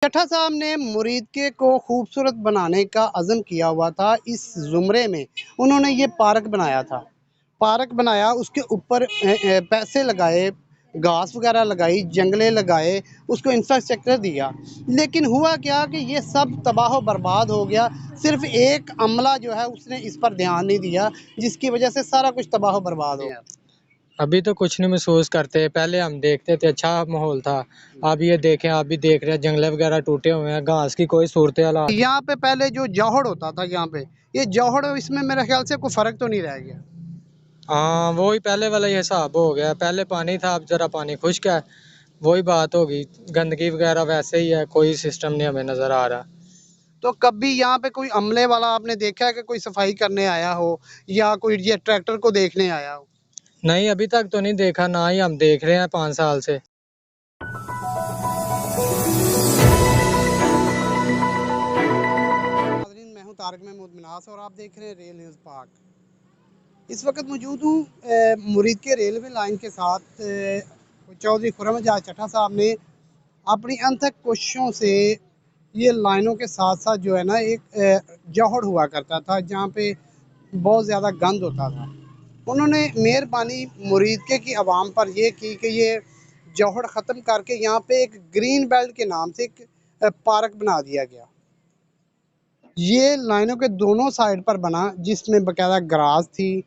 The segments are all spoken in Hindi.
चट्टा साहब ने मुरीदके को खूबसूरत बनाने का अज़्म किया हुआ था। इस ज़ुमरे में उन्होंने ये पार्क बनाया था। पार्क बनाया, उसके ऊपर पैसे लगाए, घास वगैरह लगाई, जंगले लगाए, उसको इंफ्रास्ट्रक्चर दिया। लेकिन हुआ क्या कि ये सब तबाह व बर्बाद हो गया। सिर्फ़ एक अमला जो है उसने इस पर ध्यान नहीं दिया, जिसकी वजह से सारा कुछ तबाह व बर्बाद हो गया। अभी तो कुछ नहीं महसूस करते। पहले हम देखते थे, अच्छा माहौल था। अब ये देखें, आप भी देख रहे हैं, जंगले वगैरह टूटे हुए हैं, घास की कोई सूरत हालात। यहाँ पे पहले जो जौहड़ होता था, यहाँ पे ये जौहड़, इसमें मेरे ख्याल से कोई फ़र्क तो नहीं रह गया। हाँ, वही पहले वाला ही हिसाब हो गया। पहले पानी था, अब जरा पानी खुश्क है। वही बात होगी, गंदगी वगैरह वैसे ही है, कोई सिस्टम नहीं हमें नजर आ रहा। तो कभी यहाँ पे कोई अमले वाला आपने देखा है कि कोई सफाई करने आया हो, या कोई ये ट्रैक्टर को देखने आया हो? नहीं, अभी तक तो नहीं देखा, ना ही हम देख रहे हैं 5 साल से। नाज़रीन, मैं हूँ तारिक महमूद मिनास और आप देख रहे हैं रेल न्यूज़ पाक। इस वक्त मौजूद हूँ मुरीद के रेलवे लाइन के साथ। चौधरी खुर्रम एजाज चट्टा साहब ने अपनी अनथक कोशिशों से ये लाइनों के साथ साथ जो है ना, एक जौहड़ हुआ करता था जहाँ पे बहुत ज़्यादा गंद होता था। उन्होंने मेहरबानी मुरीदके की आवाम पर यह की कि ये जौहड़ ख़त्म करके यहाँ पे एक ग्रीन बेल्ट के नाम से एक पार्क बना दिया गया। ये लाइनों के दोनों साइड पर बना, जिसमें बाकायदा ग्रास थी,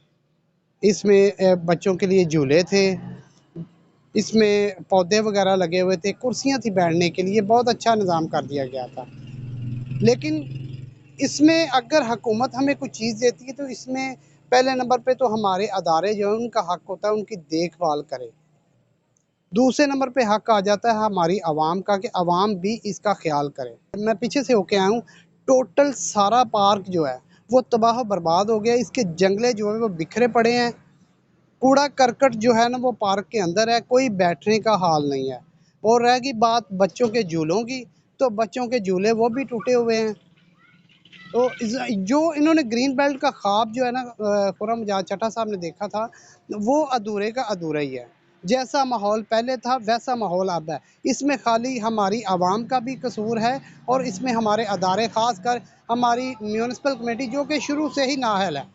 इसमें बच्चों के लिए झूले थे, इसमें पौधे वगैरह लगे हुए थे, कुर्सियाँ थी बैठने के लिए, बहुत अच्छा निज़ाम कर दिया गया था। लेकिन इसमें अगर हुकूमत हमें कुछ चीज़ देती है तो इसमें पहले नंबर पे तो हमारे अदारे जो हैं उनका हक़ होता है उनकी देखभाल करें। दूसरे नंबर पे हक़ आ जाता है हमारी आवाम का कि आवाम भी इसका ख़्याल करे। मैं पीछे से होके आया हूँ, टोटल सारा पार्क जो है वो तबाह बर्बाद हो गया। इसके जंगले जो है वो बिखरे पड़े हैं, कूड़ा करकट जो है ना वो पार्क के अंदर है, कोई बैठने का हाल नहीं है। और रह गई बात बच्चों के झूलों की, तो बच्चों के झूले वो भी टूटे हुए हैं। तो जो इन्होंने ग्रीन बेल्ट का ख्वाब जो है ना, खुर्रम एजाज चट्टा साहब ने देखा था, वो अधूरे का अधूरा ही है। जैसा माहौल पहले था वैसा माहौल अब है। इसमें खाली हमारी आवाम का भी कसूर है और इसमें हमारे अदारे, ख़ास कर हमारी म्यूनिसिपल कमेटी जो कि शुरू से ही नाअहल है।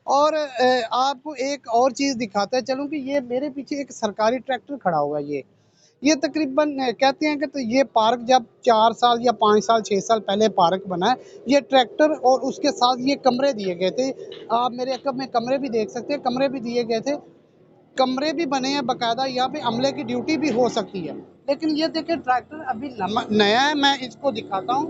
और आपको एक और चीज़ दिखाता चलूँ कि ये मेरे पीछे एक सरकारी ट्रैक्टर खड़ा हुआ है। ये तकरीबन कहते हैं कि तो ये पार्क जब 4 साल या 5 साल 6 साल पहले पार्क बना है, ये ट्रैक्टर और उसके साथ ये कमरे दिए गए थे। आप मेरे अक़ब में कमरे भी देख सकते हैं, कमरे भी दिए गए थे। कमरे भी बने हैं बाकायदा, यहाँ पे अमले की ड्यूटी भी हो सकती है। लेकिन ये देखिए ट्रैक्टर अभी नया है, मैं इसको दिखाता हूँ।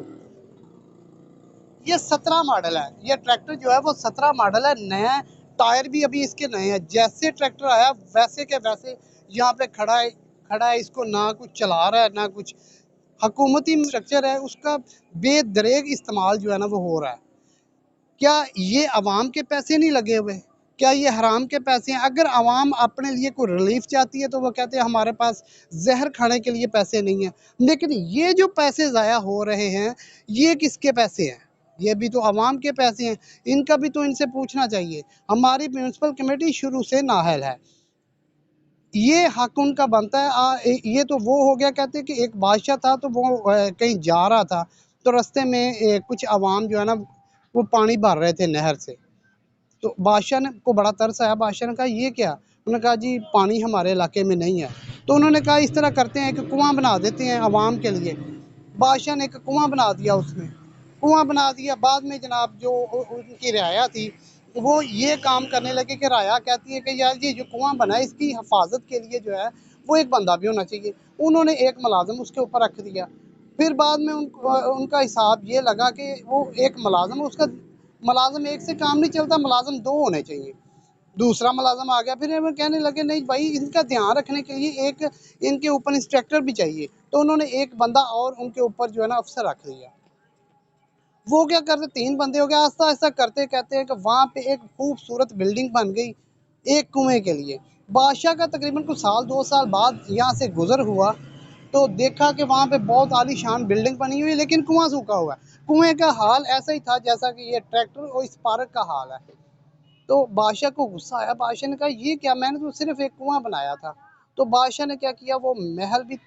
ये 17 मॉडल है, ये ट्रैक्टर जो है वो 17 मॉडल है, नया है। टायर भी अभी इसके नए हैं। जैसे ट्रैक्टर आया वैसे के वैसे यहाँ पे खड़ा है, इसको ना कुछ चला रहा है ना कुछ। हुकूमती स्ट्रक्चर है, उसका बेदरेग इस्तेमाल जो है ना वो हो रहा है। क्या ये अवाम के पैसे नहीं लगे हुए? क्या ये हराम के पैसे हैं? अगर अवाम अपने लिए कोई रिलीफ चाहती है तो वो कहते हैं हमारे पास जहर खाने के लिए पैसे नहीं हैं। लेकिन ये जो पैसे ज़ाया हो रहे हैं, ये किसके पैसे हैं? ये भी तो अवाम के पैसे हैं। इनका भी तो इनसे पूछना चाहिए। हमारी म्यूनिसिपल कमेटी शुरू से नाअहल है, ये हक उनका बनता है। ये तो वो हो गया, कहते हैं कि एक बादशाह था तो वो कहीं जा रहा था, तो रास्ते में कुछ अवाम जो है ना वो पानी भर रहे थे नहर से। तो बादशाह ने को बड़ा तरस आया। बादशाह ने कहा ये क्या? उन्होंने कहा जी पानी हमारे इलाके में नहीं है। तो उन्होंने कहा इस तरह करते हैं कि कुआं बना देते हैं अवाम के लिए। बादशाह ने एक कुआं बना दिया, उसमें कुआं बना दिया। बाद में जनाब जो उनकी रियाया थी वो ये काम करने लगे कि राया कहती है कि यार ये जो कुआं बना है इसकी हिफाजत के लिए जो है वो एक बंदा भी होना चाहिए। उन्होंने एक मुलाजिम उसके ऊपर रख दिया। फिर बाद में उनका हिसाब ये लगा कि वो एक मुलाजिम, उसका मुलाजिम एक से काम नहीं चलता, मुलाजिम 2 होने चाहिए। दूसरा मुलाजिम आ गया, फिर वो कहने लगे नहीं भाई इनका ध्यान रखने के लिए एक इनके ऊपर इंस्ट्रक्टर भी चाहिए। तो उन्होंने एक बंदा और उनके ऊपर जो है ना अफसर रख दिया। वो क्या करते, 3 बंदे हो गए। आहिस्ता आहिस्ता करते कहते हैं कि वहाँ पे एक खूबसूरत बिल्डिंग बन गई एक कुएं के लिए। बादशाह का तकरीबन कुछ साल 2 साल बाद यहाँ से गुजर हुआ तो देखा कि वहाँ पे बहुत आलीशान बिल्डिंग बनी हुई है, लेकिन कुआं सूखा हुआ है। कुएं का हाल ऐसा ही था जैसा कि ये ट्रैक्टर और इस पार्क का हाल है। तो बादशाह को गुस्सा आया। बादशाह ने कहा ये क्या, मैंने तो सिर्फ एक कुआं बनाया था। तो बादशाह ने क्या किया, वो महल भी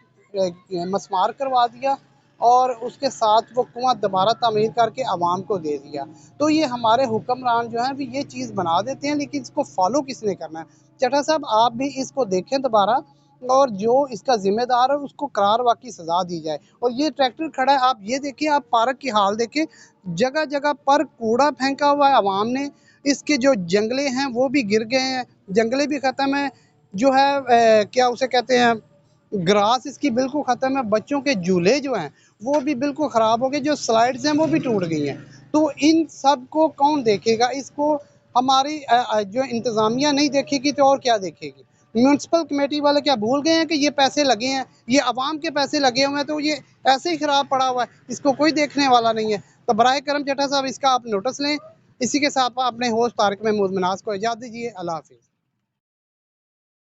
मसमार करवा दिया और उसके साथ वो कुआं दोबारा तामीर करके आवाम को दे दिया। तो ये हमारे हुक्मरान जो हैं भी ये चीज़ बना देते हैं, लेकिन इसको फॉलो किसने करना है? चड्ढा साहब आप भी इसको देखें दोबारा, और जो इसका ज़िम्मेदार है उसको करार वाक़ई सज़ा दी जाए। और ये ट्रैक्टर खड़ा है, आप ये देखिए, आप पार्क की हाल देखें, जगह-जगह पर कूड़ा फेंका हुआ है अवाम ने। इसके जो जंगले हैं वो भी गिर गए हैं, जंगले भी ख़त्म हैं, जो है क्या उसे कहते हैं, ग्रास इसकी बिल्कुल ख़त्म है। बच्चों के झूले जो हैं वो भी बिल्कुल ख़राब हो गए, जो स्लाइड्स हैं वो भी टूट गई हैं। तो इन सब को कौन देखेगा? इसको हमारी जो इंतज़ामिया नहीं देखेगी तो और क्या देखेगी? म्युनिसिपल कमेटी वाले क्या भूल गए हैं कि ये पैसे लगे हैं, ये अवाम के पैसे लगे हुए हैं, तो ये ऐसे ही ख़राब पड़ा हुआ है, इसको कोई देखने वाला नहीं है। तो बराए करम चड्ढा साहब इसका आप नोटिस लें। इसी के साथ अपने होस्ट तारिक महमूद मनाज़ को इजाज़त दीजिए। अल्लाह हाफ़िज़।